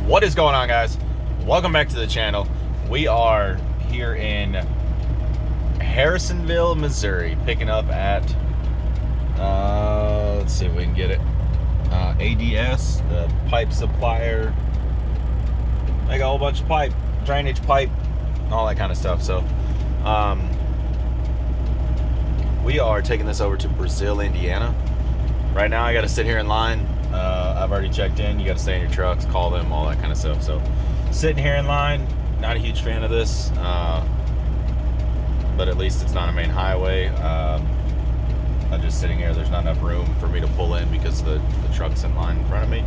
What is going on, guys? Welcome back to the channel. We are here in Harrisonville, Missouri, picking up at let's see if we can get it, ADS, the pipe supplier. They got a whole bunch of pipe, drainage pipe, all that kind of stuff. So we are taking this over to Brazil, Indiana. Right now I got to sit here in line. I've already checked in. You got to stay in your trucks, call them, all that kind of stuff. So sitting here in line, not a huge fan of this, but at least it's not a main highway. I'm just sitting here. There's not enough room for me to pull in because the truck's in line in front of me.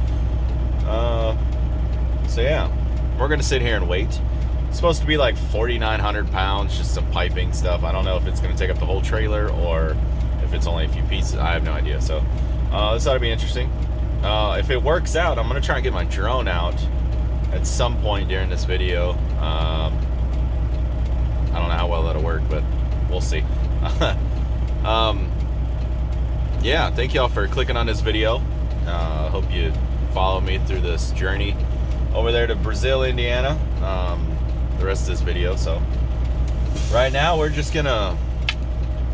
So yeah, we're gonna sit here and wait. It's supposed to be like 4,900 pounds, just some piping stuff. I don't know if it's gonna take up the whole trailer or if it's only a few pieces. I have no idea. So this ought to be interesting. If it works out, I'm gonna try and get my drone out at some point during this video. I don't know how well that'll work, but we'll see. Yeah, thank y'all for clicking on this video. Hope you follow me through this journey over there to Brazil, Indiana, the rest of this video. So right now we're just gonna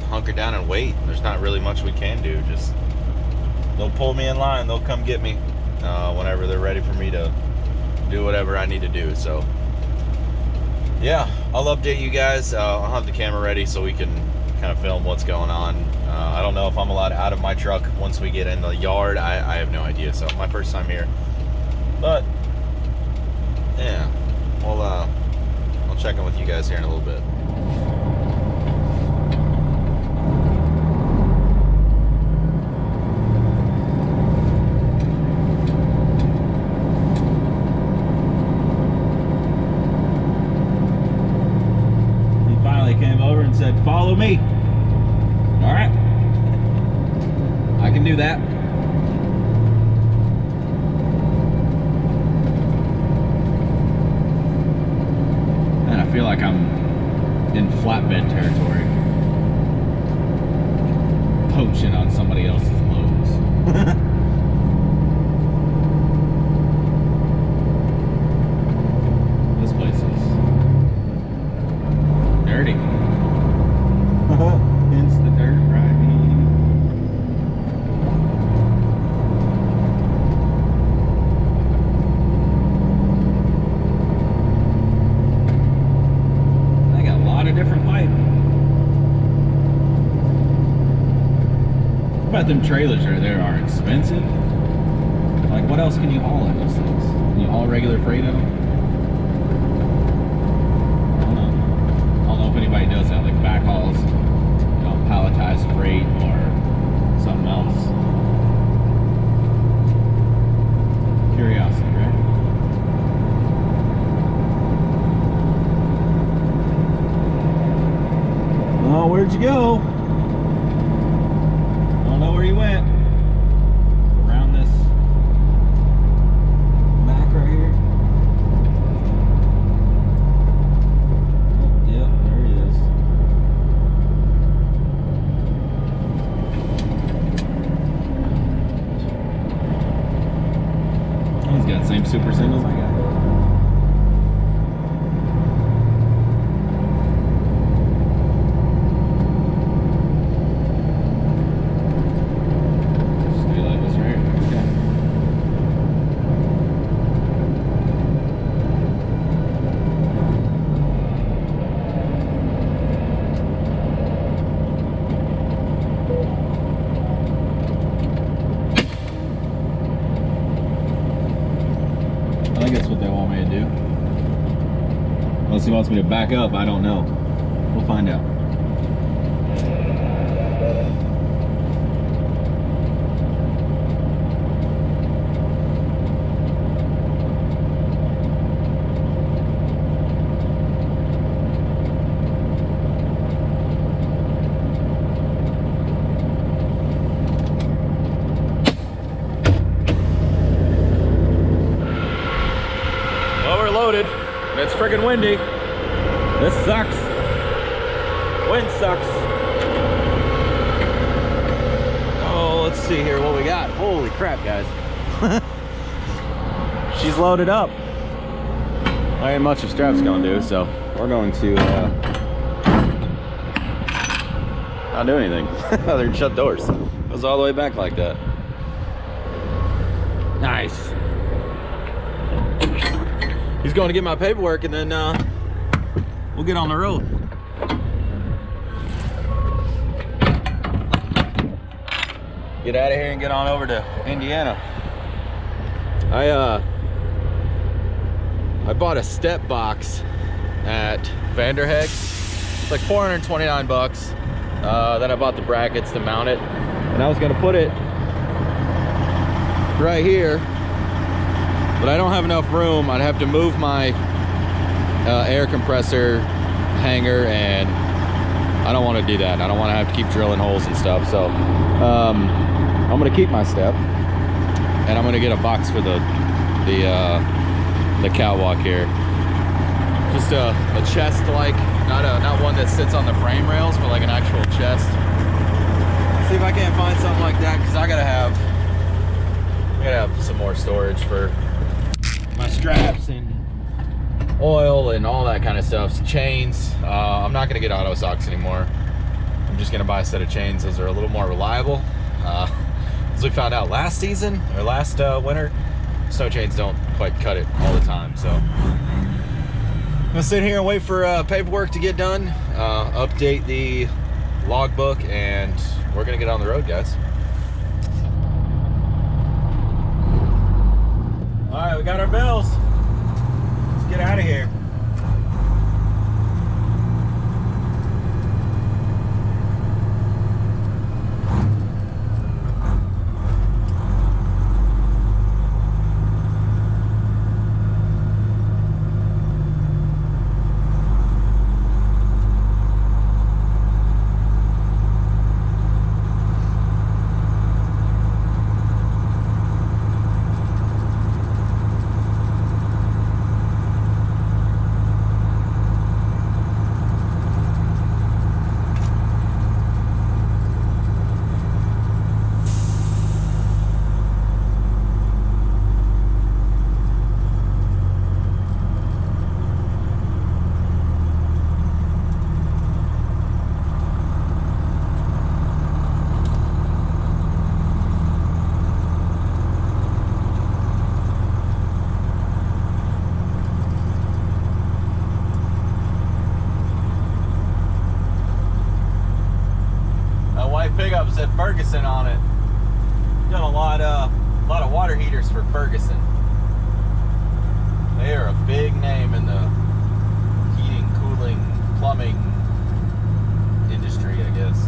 hunker down and wait. There's not really much we can do. Just they'll pull me in line, they'll come get me whenever they're ready for me to do whatever I need to do. So yeah, I'll update you guys. I'll have the camera ready so we can kind of film what's going on. I don't know if I'm allowed out of my truck once we get in the yard. I have no idea. So my first time here, but yeah, I'll check in with you guys here in a little bit. Came over and said, "Follow me." All right, I can do that. And I feel like I'm in flatbed territory, poaching on somebody else's loads. This place is dirty. Hence the dirt riding. They got a lot of different pipe. I bet them trailers right there are expensive. Like, what else can you haul in those things? Can you haul regular freight in them? If anybody does that, like backhauls, you know, palletized freight or something else. Curiosity, right? Oh, where'd you go? I don't know where you went. Around this back right here. Got the same super singles I got. Stay like this, right? Okay. I think that's what they want me to do. Unless he wants me to back up, I don't know. We'll find out. Loaded, and it's freaking windy. This sucks. Wind sucks. Oh, let's see here what we got. Holy crap, guys. She's loaded up. ain't much of strap's gonna do, so we're going to not do anything other than shut doors. It goes all the way back like that. Nice. He's going to get my paperwork, and then we'll get on the road. Get out of here and get on over to Indiana. I bought a step box at Vanderheg's. It's like 429 bucks. Then I bought the brackets to mount it, and I was gonna put it right here, but I don't have enough room. I'd have to move my air compressor hanger, and I don't want to do that. I don't want to have to keep drilling holes and stuff. So I'm gonna keep my step, and I'm gonna get a box for the catwalk here. Just a chest, like not one that sits on the frame rails, but like an actual chest. See if I can't find something like that, because I gotta have some more storage for my straps and oil and all that kind of stuff. Chains. I'm not gonna get auto socks anymore. I'm just gonna buy a set of chains. Those are a little more reliable. As we found out last season or last winter, snow chains don't quite cut it all the time. So I'm gonna sit here and wait for paperwork to get done, update the logbook, and we're gonna get on the road, guys. All right, we got our bills. Let's get out of here. Pickup said Ferguson on it. Done a lot of water heaters for Ferguson. They are a big name in the heating, cooling, plumbing industry, I guess.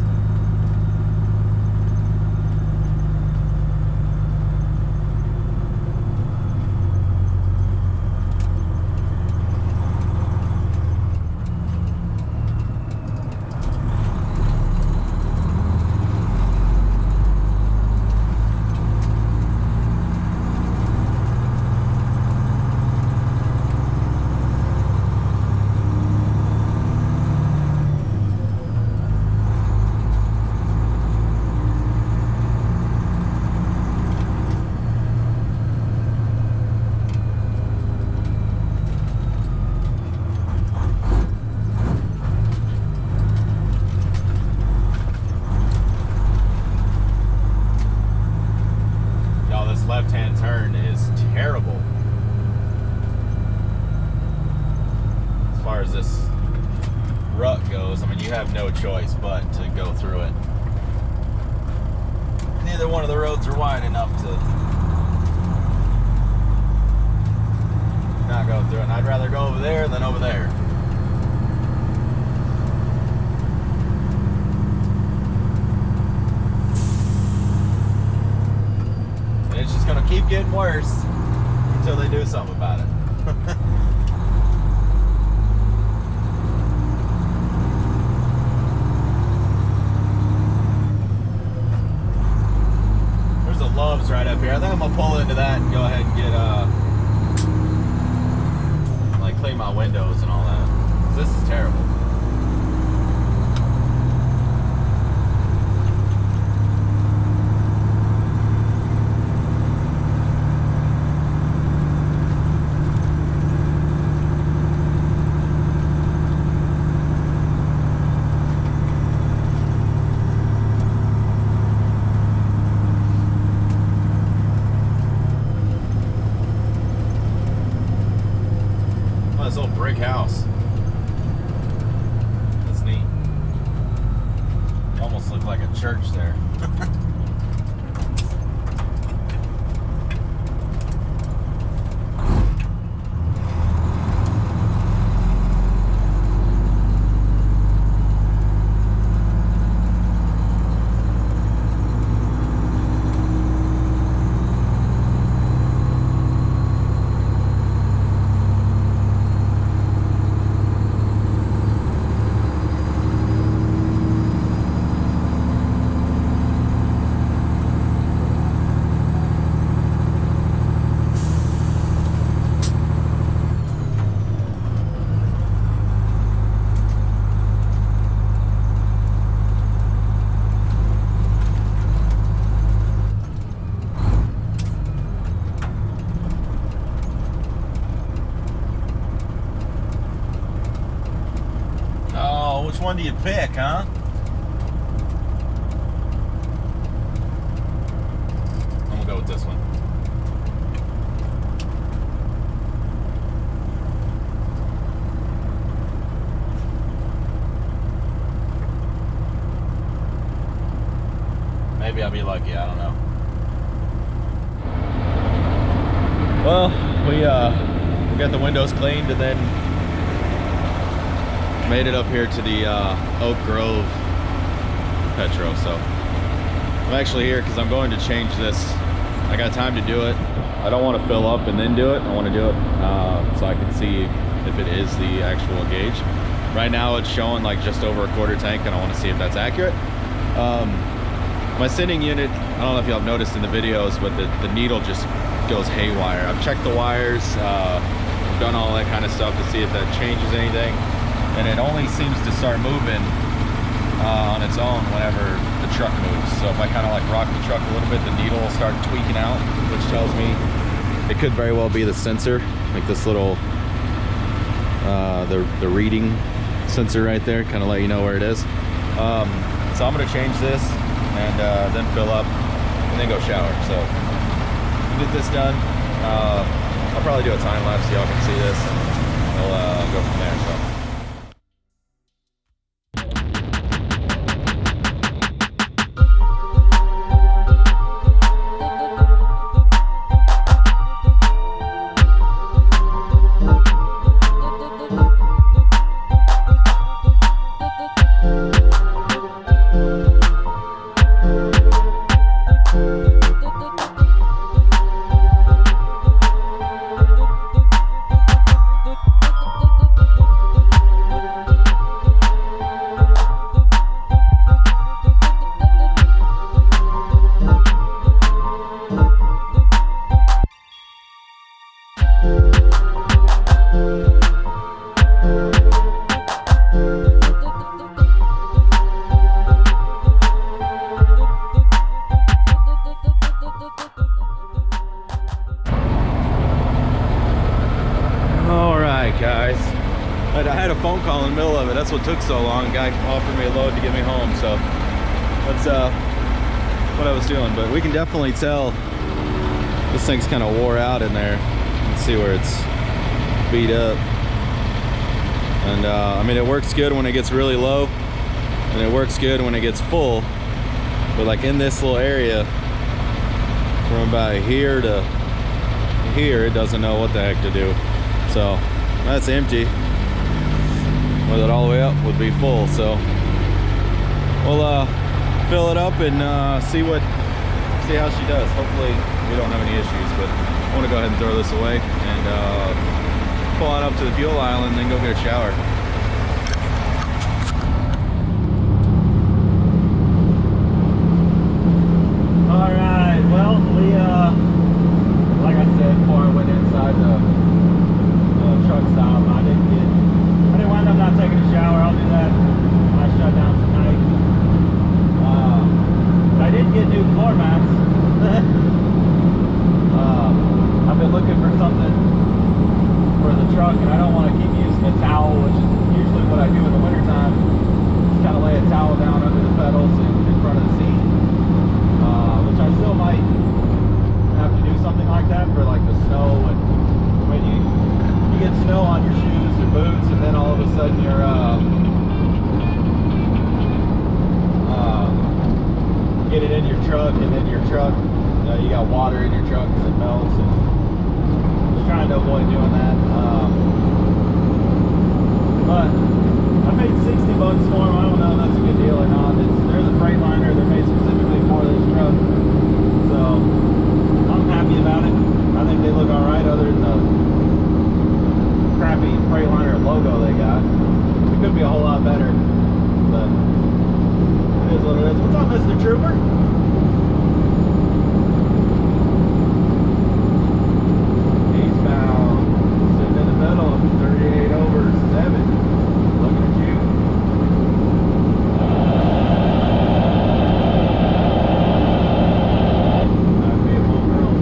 Left-hand turn is terrible as far as this rut goes. I mean, you have no choice but to go through it. Neither one of the roads are wide enough to not go through it. And I'd rather go over there than over there. It's just gonna keep getting worse until they do something about it. There's a Love's right up here. I think I'm gonna pull into that and go ahead and get like clean my windows and all that. 'Cause this is terrible. this little brick house. That's neat. Almost looked like a church there. Which one do you pick, huh? I'm gonna go with this one. Maybe I'll be lucky, I don't know. Well, we got the windows cleaned and then made it up here to the Oak Grove Petro. So I'm actually here because I'm going to change this. I got time to do it. I don't want to fill up and then do it. I want to do it so I can see if it is the actual gauge. Right now it's showing like just over a quarter tank, and I want to see if that's accurate. My sending unit, I don't know if y'all have noticed in the videos, but the needle just goes haywire. I've checked the wires, done all that kind of stuff to see if that changes anything. And it only seems to start moving on its own whenever the truck moves. So if I kind of like rock the truck a little bit, the needle will start tweaking out, which tells me it could very well be the sensor, like this little, the reading sensor right there, kind of let you know where it is. So I'm gonna change this and then fill up and then go shower. So get this done. I'll probably do a time lapse so y'all can see this, and we'll go from there. So. Guys, I had a phone call in the middle of it. That's what took so long. Guy offered me a load to get me home, so that's what I was doing. But we can definitely tell this thing's kind of wore out in there. Let's see where it's beat up. And I mean, it works good when it gets really low, and it works good when it gets full. But like in this little area, from about here to here, it doesn't know what the heck to do. So that's empty. With it all the way up would be full. So we'll fill it up and see how she does. Hopefully we don't have any issues, but I want to go ahead and throw this away and pull on up to the fuel aisle and then go get a shower. All right, well, we like I said before I went inside the truck stop, I didn't wind up not taking a shower. I'll do that when I shut down tonight. But I did get new floor mats. I've been looking for something for the truck, and I don't want to keep using a towel, which is boots, and then all of a sudden you're get it in your truck, and then your truck, you got water in your truck because it melts. And just trying to avoid doing that. But I paid $60 for them. I don't know if that's a good deal or not. They're the Freightliner. They're made specifically for this truck, so I'm happy about it. I think they look all right, other than the crappy Freightliner logo they got. It could be a whole lot better, but it is what it is. What's up, Mr. Trooper? Eastbound, sitting in the middle, 38 over 7. Looking at you. That'd be a full girl.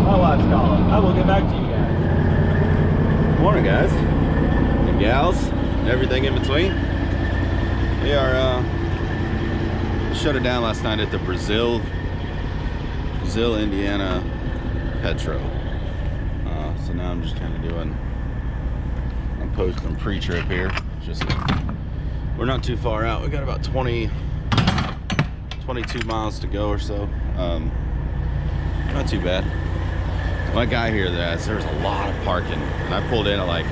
My wife's calling. I will get back to you guys. Morning, guys and gals, and everything in between. We are shut it down last night at the Brazil, Indiana Petro. So now I'm just kind of doing, I'm posting pre-trip here. Just we're not too far out. We got about 22 miles to go or so. Not too bad. My guy here, there's a lot of parking, and I pulled in at like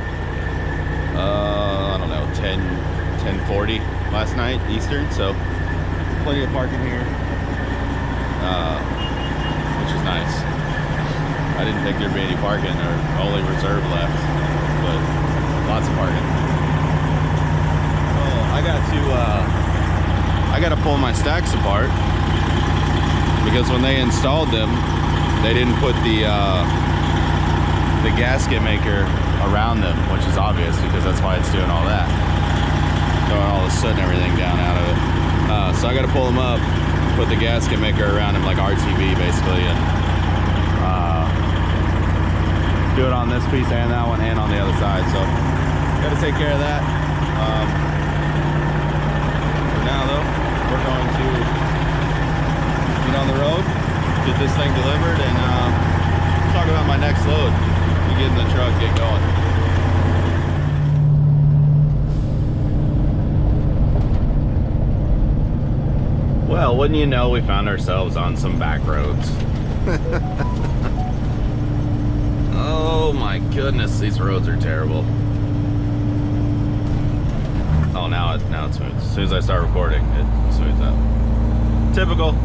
I don't know, 10:40 last night Eastern, so plenty of parking here, which is nice. I didn't think there'd be any parking, or only reserve left, but lots of parking. Oh, I got to pull my stacks apart because when they installed them, they didn't put the gasket maker around them, which is obvious because that's why it's doing all that, throwing all the soot and everything down out of it. So I got to pull them up, put the gasket maker around them like RTV basically, and do it on this piece and that one and on the other side. So got to take care of that. For now though, we're going to get on the road, get this thing delivered, and talk about my next load. We get in the truck, get going. Well, wouldn't you know, we found ourselves on some back roads. Oh my goodness, these roads are terrible. Oh, now it smooths. As soon as I start recording, it smooths out. Typical.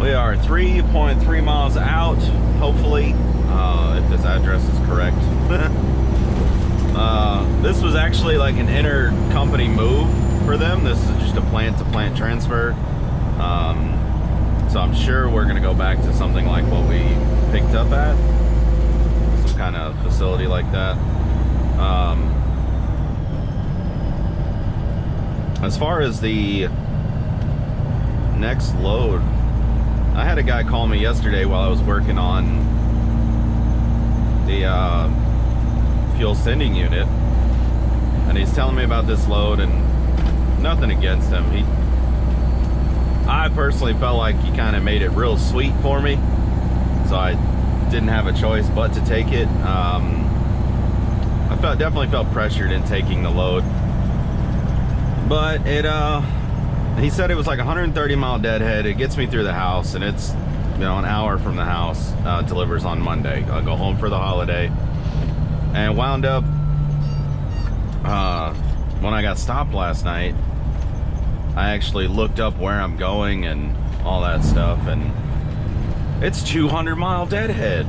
We are 3.3 miles out, hopefully, if this address is correct. This was actually like an inter-company move for them. This is just a plant-to-plant transfer. So I'm sure we're gonna go back to something like what we picked up at. Some kind of facility like that. As far as the next load, I had a guy call me yesterday while I was working on the fuel sending unit, and he's telling me about this load, and nothing against him. I personally felt like he kind of made it real sweet for me, so I didn't have a choice but to take it. I definitely felt pressured in taking the load, but he said it was like 130 mile deadhead. It gets me through the house, and it's, you know, an hour from the house. Delivers on Monday. I'll go home for the holiday, and wound up when I got stopped last night, I actually looked up where I'm going and all that stuff, and it's 200 mile deadhead,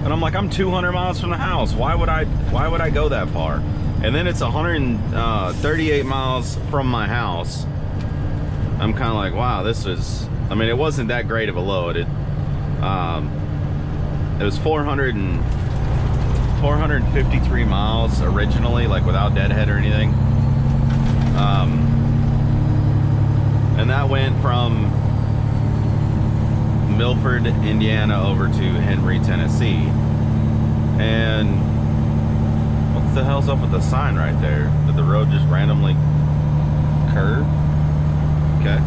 and I'm like, I'm 200 miles from the house. Why would I go that far? And then it's 138 miles from my house. I'm kind of like, wow, this was, I mean, it wasn't that great of a load. It was 453 miles originally, like without deadhead or anything. And that went from Milford, Indiana over to Henry, Tennessee. And what the hell's up with the sign right there? Did the road just randomly curve. Okay.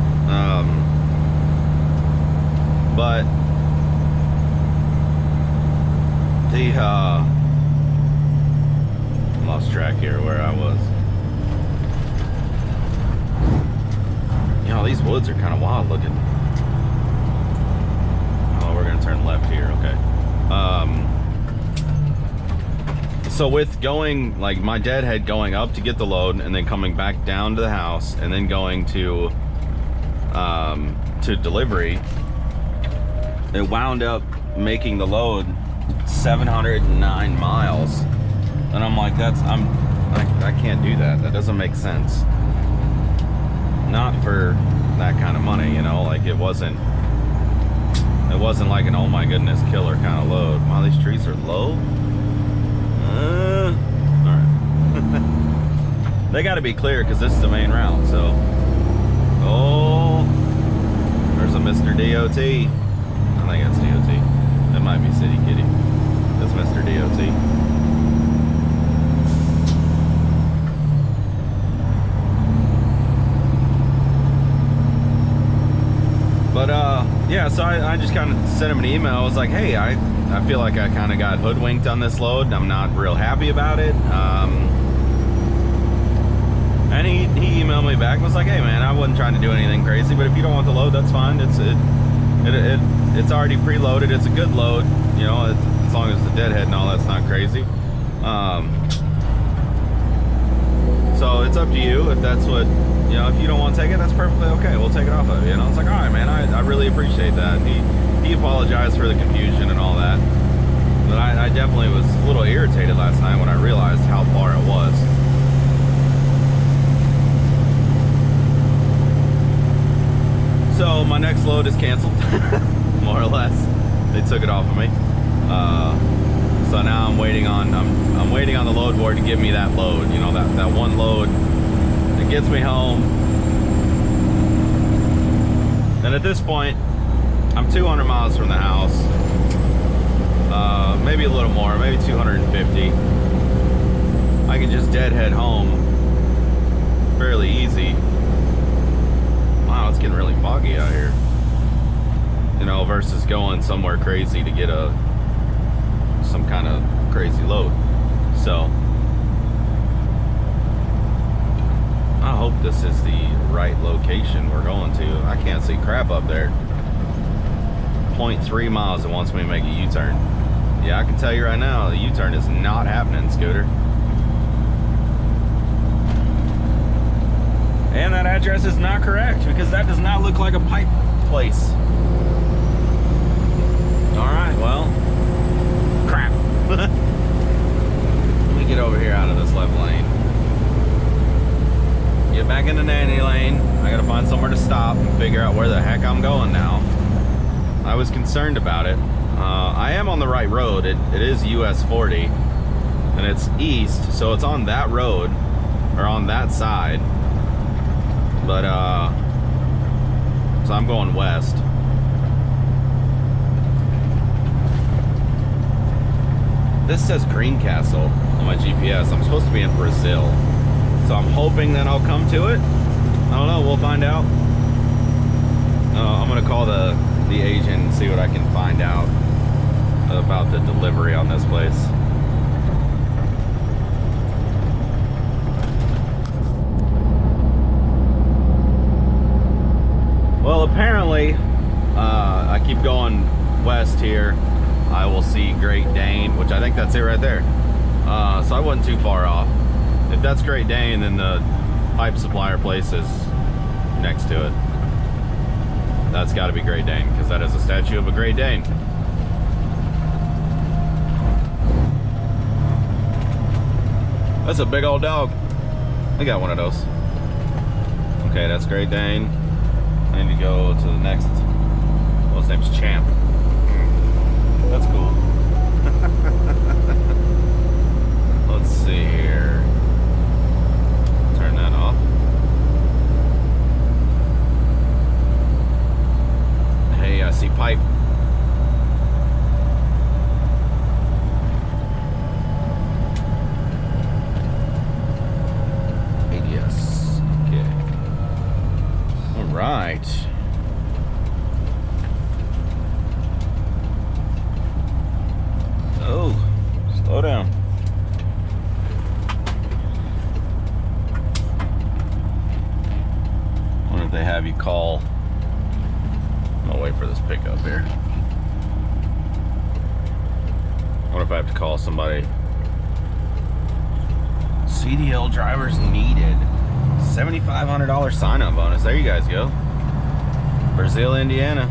But the lost track here where I was. You know, these woods are kind of wild looking. Oh, we're gonna turn left here. Okay. So with going, like, my deadhead going up to get the load and then coming back down to the house and then going to delivery, it wound up making the load 709 miles. And I'm like, I can't do that. That doesn't make sense. Not for that kind of money, you know, like it wasn't like an oh my goodness killer kind of load. Wow, these trees are low. All right. They got to be clear because this is the main route. So, oh, there's a Mr. DOT. I think that's DOT. That might be City Kitty. That's Mr. DOT. But yeah, so I just kind of sent him an email. I was like, hey, I feel like I kind of got hoodwinked on this load and I'm not real happy about it. And he emailed me back and was like, hey man, I wasn't trying to do anything crazy, but if you don't want the load, that's fine. It's already preloaded. It's a good load, you know, as long as the deadhead and all that's not crazy. So it's up to you if that's what, you know, if you don't want to take it, that's perfectly okay. We'll take it off of you. And I was like, all right, man, I really appreciate that. And he apologized for the confusion and all that. But I definitely was a little irritated last night when I realized how far it was. So my next load is canceled, more or less. They took it off of me. So now I'm waiting on the load board to give me that load. You know, that one load that gets me home. And at this point, I'm 200 miles from the house. Maybe a little more, maybe 250. I can just deadhead home fairly easy. Wow, it's getting really foggy out here. You know, versus going somewhere crazy to get some kind of crazy load. So I hope this is the right location we're going to. I can't see crap up there. 0.3 miles, it wants me to make a U-turn. Yeah, I can tell you right now, the U-turn is not happening, Scooter. And that address is not correct because that does not look like a pipe place. All right, well, crap. Let me get over here out of this left lane. Get back into nanny lane. I gotta find somewhere to stop and figure out where the heck I'm going now. I was concerned about it. I am on the right road. It is US 40 and it's east, so it's on that road or on that side. But so I'm going west. This says Greencastle on my GPS. I'm supposed to be in Brazil, so I'm hoping that I'll come to it. I don't know, we'll find out. I'm gonna call the agent and see what I can find out about the delivery on this place. Well, apparently, I keep going west here. I will see Great Dane, which I think that's it right there. So I wasn't too far off. If that's Great Dane, then the pipe supplier place is next to it. That's got to be Great Dane, because that is a statue of a Great Dane. That's a big old dog. I got one of those. Okay, that's Great Dane. I need to go to the next. Well, his name's Champ. That's cool. Let's see here. Turn that off. Hey, I see pipe. ADS. Okay. right. Oh, slow down. I wonder if they have you call. I'm gonna wait for this pickup here. I wonder if I have to call somebody. CDL drivers needed. $7,500 sign-up bonus. There you guys go. Brazil, Indiana.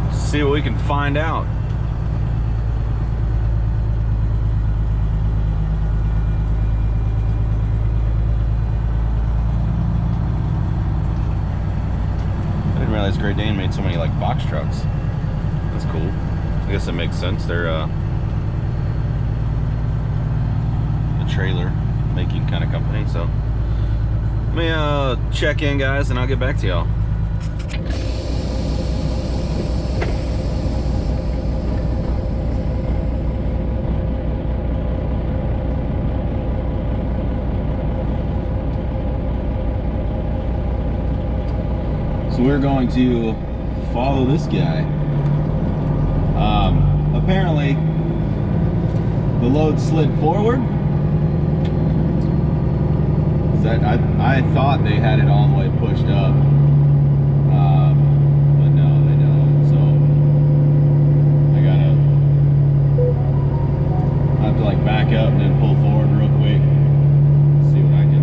Let's see what we can find out. I didn't realize Great Dane made so many like box trucks. That's cool. I guess that makes sense. They're a trailer making kind of company. So let me check in, guys, and I'll get back to y'all. So we're going to follow this guy. Apparently the load slid forward. I thought they had it all the way pushed up, but no, they don't. So I have to like back up and then pull forward real quick. See what I can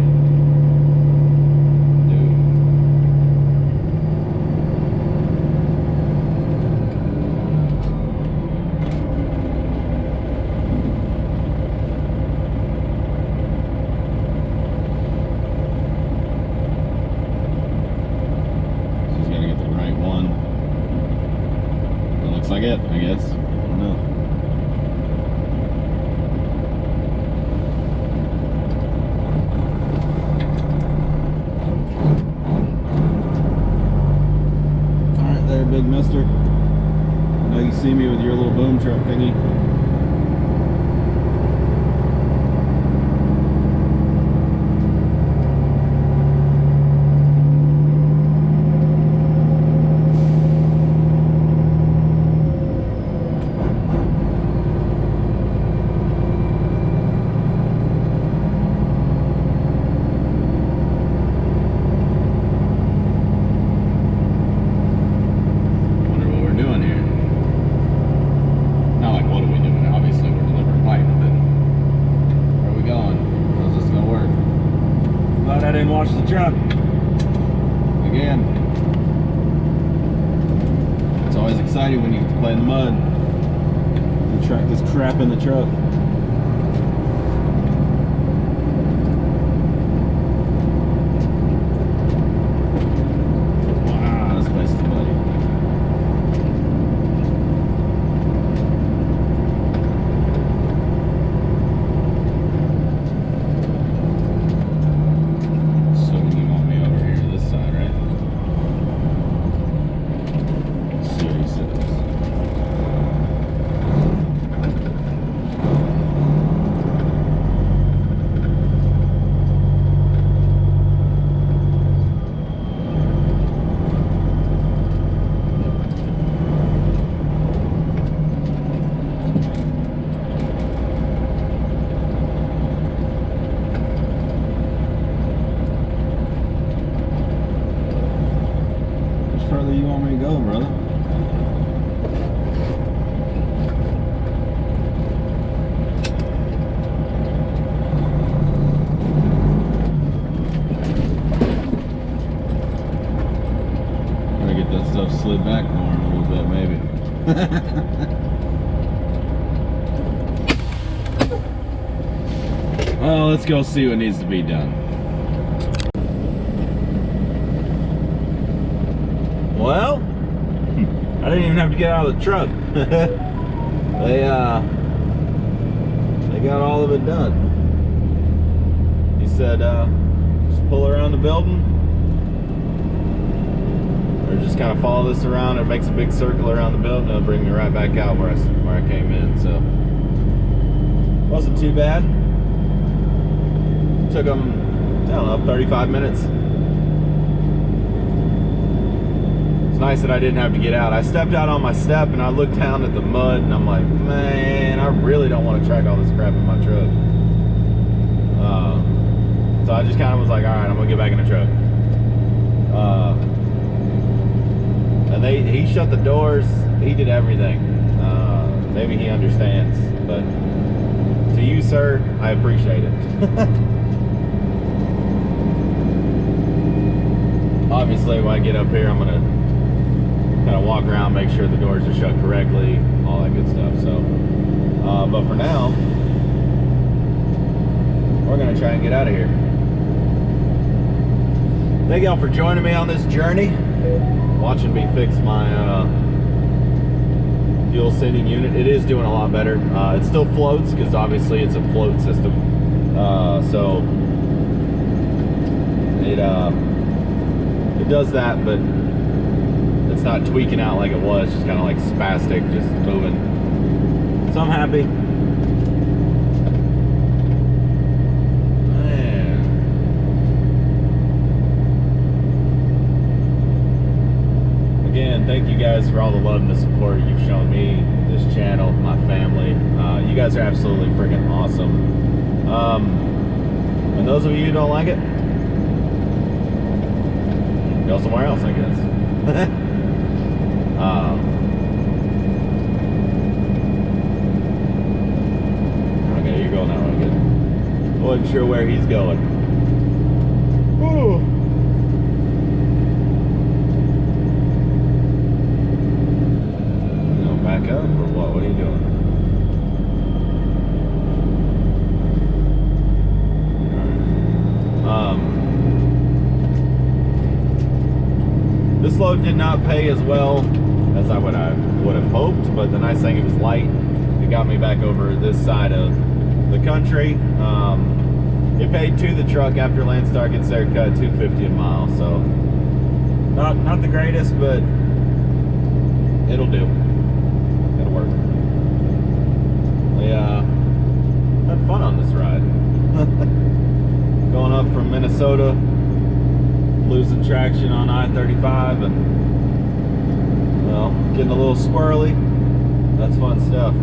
I guess. I don't know. Alright there, big mister. I know you see me with your little boom truck thingy. Wash the truck again. It's always exciting when you get to play in the mud and track this crap in the truck. Wow, this place is muddy. You want me to go, brother? Gotta get that stuff slid back more in a little bit, maybe. Well, let's go see what needs to be done. Well, I didn't even have to get out of the truck. They got all of it done. He said, just pull around the building, or just kind of follow this around. It makes a big circle around the building. It'll bring me right back out where I came in. So, wasn't too bad. took them, I don't know, 35 minutes. It's nice that I didn't have to get out. I stepped out on my step and I looked down at the mud and I'm like, man, I really don't want to track all this crap in my truck. So I just kind of was like, all right, I'm gonna get back in the truck. And he shut the doors. He did everything. Maybe he understands, but to you, sir, I appreciate it. Obviously, when I get up here, I'm gonna kind of walk around, make sure the doors are shut correctly, all that good stuff. So, but for now, we're gonna try and get out of here. Thank y'all for joining me on this journey, watching me fix my fuel sending unit. It is doing a lot better. It still floats because obviously it's a float system. So it does that, but it's not tweaking out like it was. Just kind of like spastic, just moving. So I'm happy. Again, thank you guys for all the love and the support you've shown me, this channel, my family. You guys are absolutely freaking awesome. And those of you who don't like it, go somewhere else, I guess. Okay, you're going that way. Good. Wasn't sure where he's going. Ooh. Back up or what? What are you doing? This load did not pay as well as I would have hoped, but the nice thing, it was light. It got me back over this side of the country. It paid to the truck after Landstar gets their cut, $2.50 a mile. So not the greatest, but it'll do. Work. We had fun on this ride. Going up from Minnesota, losing traction on I-35, and well, getting a little squirrely. That's fun stuff.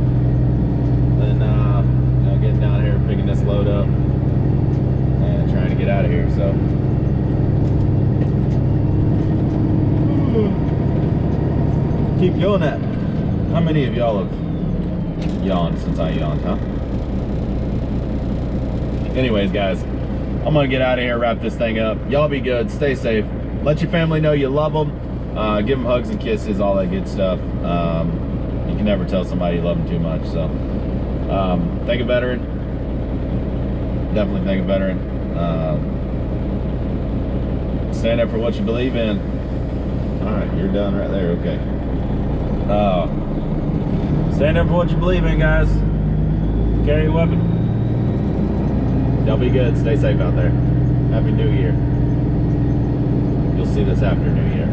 Then you know, getting down here, picking this load up, and trying to get out of here. So keep doing that. How many of y'all have yawned since I yawned, huh? Anyways, guys, I'm gonna get out of here, wrap this thing up. Y'all be good, stay safe. Let your family know you love them. Give them hugs and kisses, all that good stuff. You can never tell somebody you love them too much. So, thank a veteran. Definitely thank a veteran. Stand up for what you believe in. All right, you're done right there. Okay. Stand up for what you believe in, guys. Carry a weapon. Y'all be good. Stay safe out there. Happy New Year. You'll see this after New Year.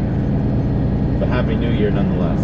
But Happy New Year nonetheless.